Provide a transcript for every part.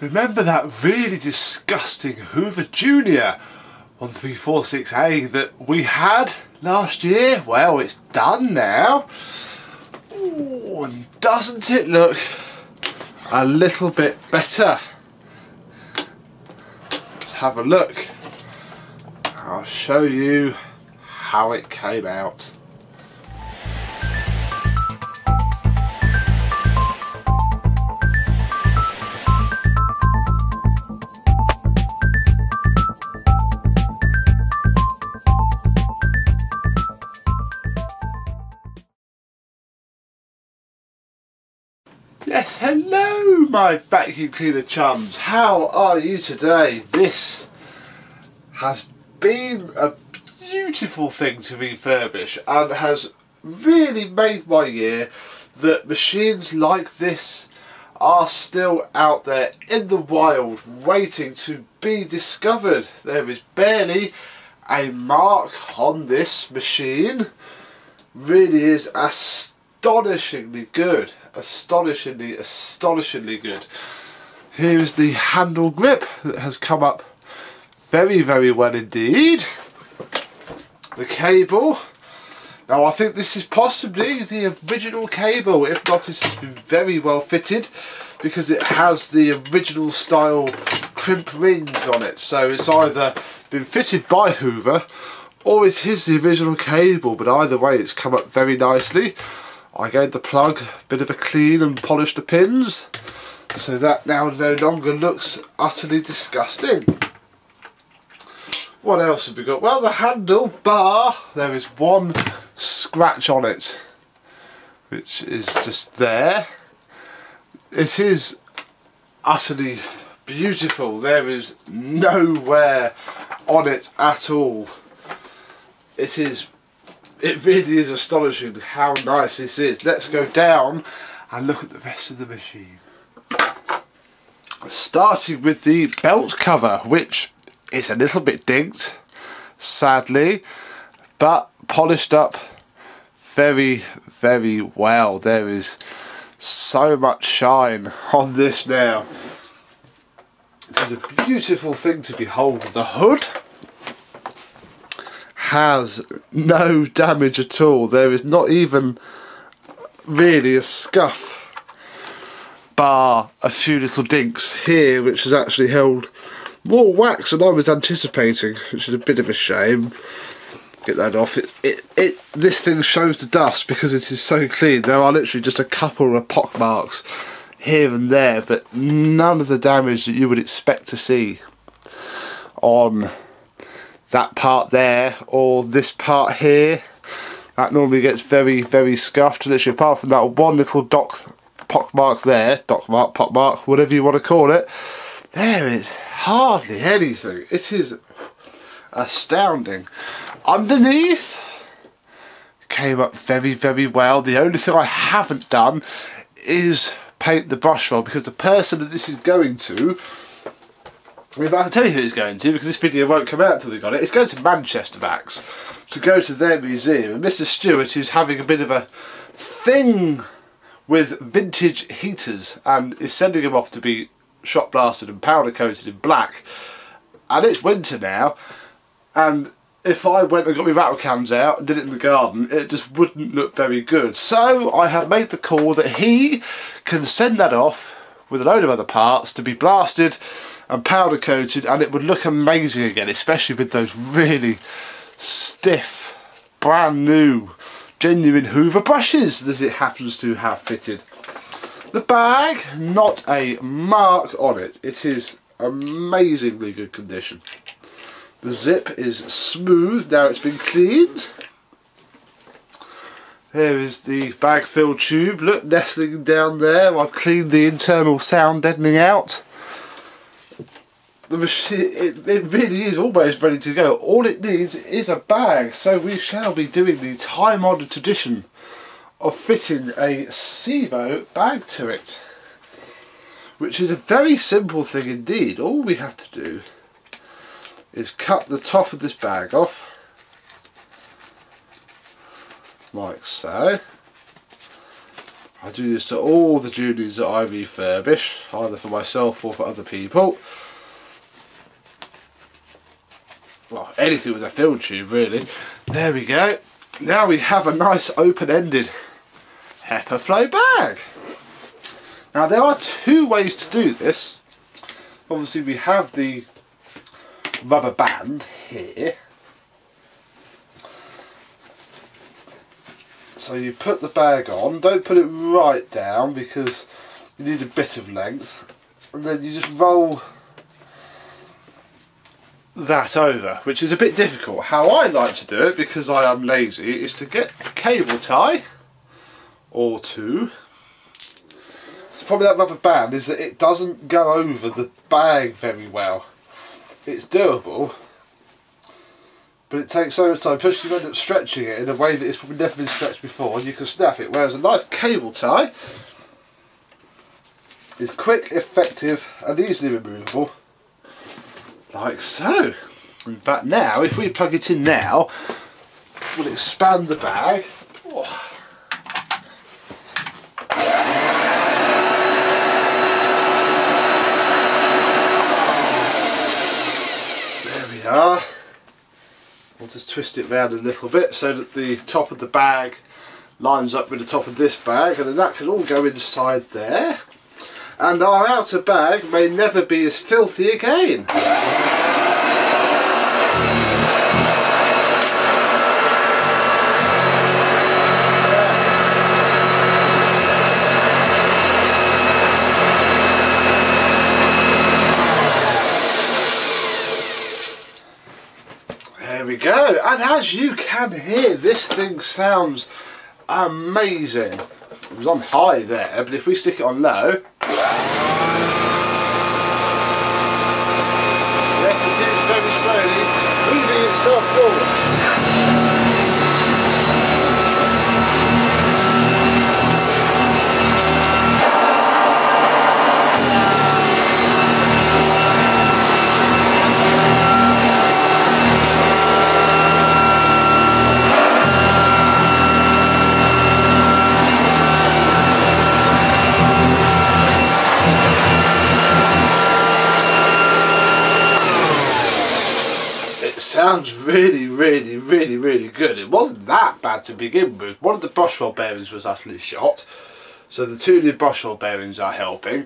Remember that really disgusting Hoover Junior 1346A that we had last year? Well, it's done now. Ooh, and doesn't it look a little bit better? Let's have a look. I'll show you how it came out. Yes, hello my vacuum cleaner chums, how are you today? This has been a beautiful thing to refurbish and has really made my year that machines like this are still out there in the wild waiting to be discovered. There is barely a mark on this machine. Really is astonishingly good. Astonishingly good. Here is the handle grip that has come up very well indeed. The cable. Now I think this is possibly the original cable. If not, this has been very well fitted because it has the original style crimp rings on it. So it's either been fitted by Hoover or it is the original cable, but either way it's come up very nicely. I gave the plug a bit of a clean and polished the pins, so that now no longer looks utterly disgusting. What else have we got? Well, the handle bar, there is one scratch on it, which is just there. It is utterly beautiful. There is no on it at all. It really is astonishing how nice this is. Let's go down and look at the rest of the machine. Starting with the belt cover, which is a little bit dinked, sadly, but polished up very well. There is so much shine on this now. It is a beautiful thing to behold. The hood has no damage at all. There is not even really a scuff, bar a few little dinks here, which has actually held more wax than I was anticipating, which is a bit of a shame. Get that off. This thing shows the dust because it is so clean. There are literally just a couple of pock marks here and there, but none of the damage that you would expect to see on that part there or this part here. That normally gets very scuffed. Literally, apart from that one little pock mark there, pock mark, whatever you want to call it, there is hardly anything. It is astounding. Underneath came up very well. The only thing I haven't done is paint the brush roll, because the person that this is going to, I can tell you who it's going to because this video won't come out until they got it. It's going to Manchester Vax to go to their museum, and Mr. Stewart, who's having a bit of a thing with vintage heaters and is sending them off to be shot blasted and powder coated in black, and it's winter now, and if I went and got my rattle cans out and did it in the garden, it just wouldn't look very good. So I have made the call that he can send that off with a load of other parts to be blasted and powder coated, and it would look amazing again, especially with those really stiff, brand new, genuine Hoover brushes that it happens to have fitted. The bag, not a mark on it. It is amazingly good condition. The zip is smooth, now it's been cleaned. There is the bag fill tube, look, nestling down there. I've cleaned the internal sound deadening out. The machine, it really is almost ready to go. All it needs is a bag, so we shall be doing the time-honoured tradition of fitting a SEMO bag to it, which is a very simple thing indeed. All we have to do is cut the top of this bag off, like so, I do this to all the Juniors that I refurbish, either for myself or for other people. Well, anything with a fill tube really. There we go. Now we have a nice open-ended HEPA flow bag. Now there are two ways to do this. Obviously we have the rubber band here. So you put the bag on, don't put it right down because you need a bit of length, and then you just roll that over, which is a bit difficult. How I like to do it, because I am lazy, is to get a cable tie or two. The problem with that rubber band is that it doesn't go over the bag very well. It's doable, but it takes so much time, plus you end up stretching it in a way that it's probably never been stretched before, and you can snap it, whereas a nice cable tie is quick, effective and easily removable, like so. In fact, now if we plug it in now, we'll expand the bag. Oh. There we are. We'll just twist it round a little bit so that the top of the bag lines up with the top of this bag, and then that can all go inside there, and our outer bag may never be as filthy again. There we go, and as you can hear, this thing sounds amazing. It was on high there, but if we stick it on low, yes, it is very slowly moving itself forward. Sounds really good. It wasn't that bad to begin with. One of the brush roll bearings was utterly shot, so the two new brush roll bearings are helping.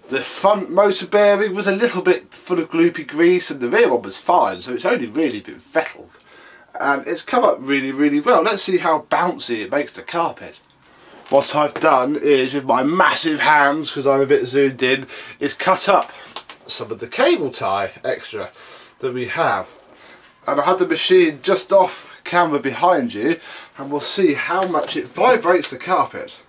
The front motor bearing was a little bit full of gloopy grease, and the rear one was fine, so it's only really been fettled, and it's come up really well. Let's see how bouncy it makes the carpet. What I've done is, with my massive hands, because I'm a bit zoomed in, is cut up some of the cable tie extra that we have. And I had the machine just off camera behind you, and we'll see how much it vibrates the carpet.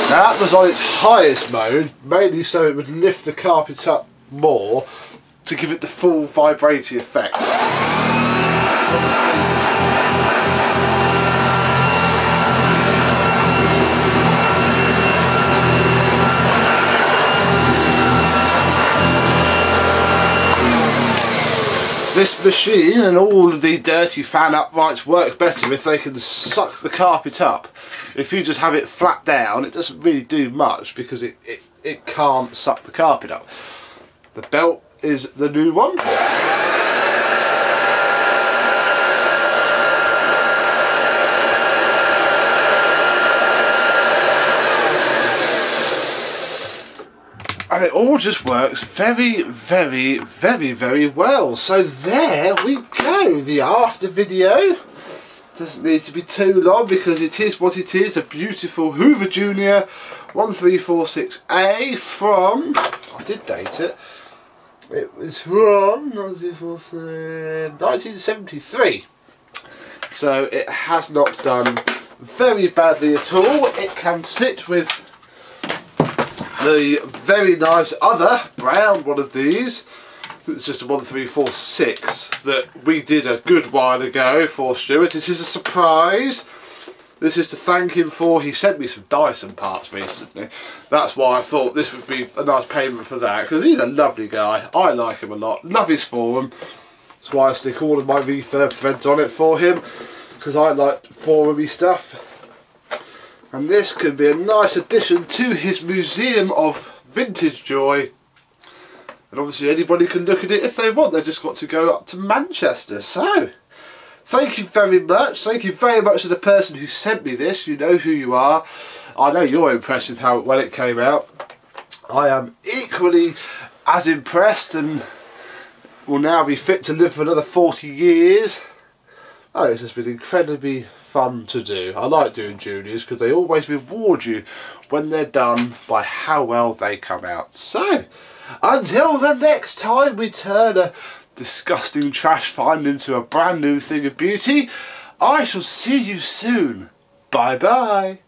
That was on its highest mode, mainly so it would lift the carpet up more to give it the full vibrating effect. This machine and all of the dirty fan uprights work better if they can suck the carpet up. If you just have it flat down, it doesn't really do much because it can't suck the carpet up. The belt is the new one. And it all just works very well. So there we go, the after video. Doesn't need to be too long because it is what it is, a beautiful Hoover Junior 1346a from, I did date it, It was from 1973. So it has not done very badly at all. It can sit with the very nice other brown one of these. It's just a 1346 that we did a good while ago for Stuart. This is a surprise. This is to thank him for, he sent me some Dyson parts recently. That's why I thought this would be a nice payment for that, because he's a lovely guy. I like him a lot. Love his forum. That's why I stick all of my refurb threads on it for him, because I like forum-y stuff. And this could be a nice addition to his museum of vintage joy. And obviously anybody can look at it if they want. They've just got to go up to Manchester. So, thank you very much. Thank you very much to the person who sent me this. You know who you are. I know you're impressed with how well it came out. I am equally as impressed and will now be fit to live for another 40 years. Oh, it's just been incredibly fun to do. I like doing juniors because they always reward you when they're done by how well they come out. So, until the next time we turn a disgusting trash find into a brand new thing of beauty, I shall see you soon. Bye bye.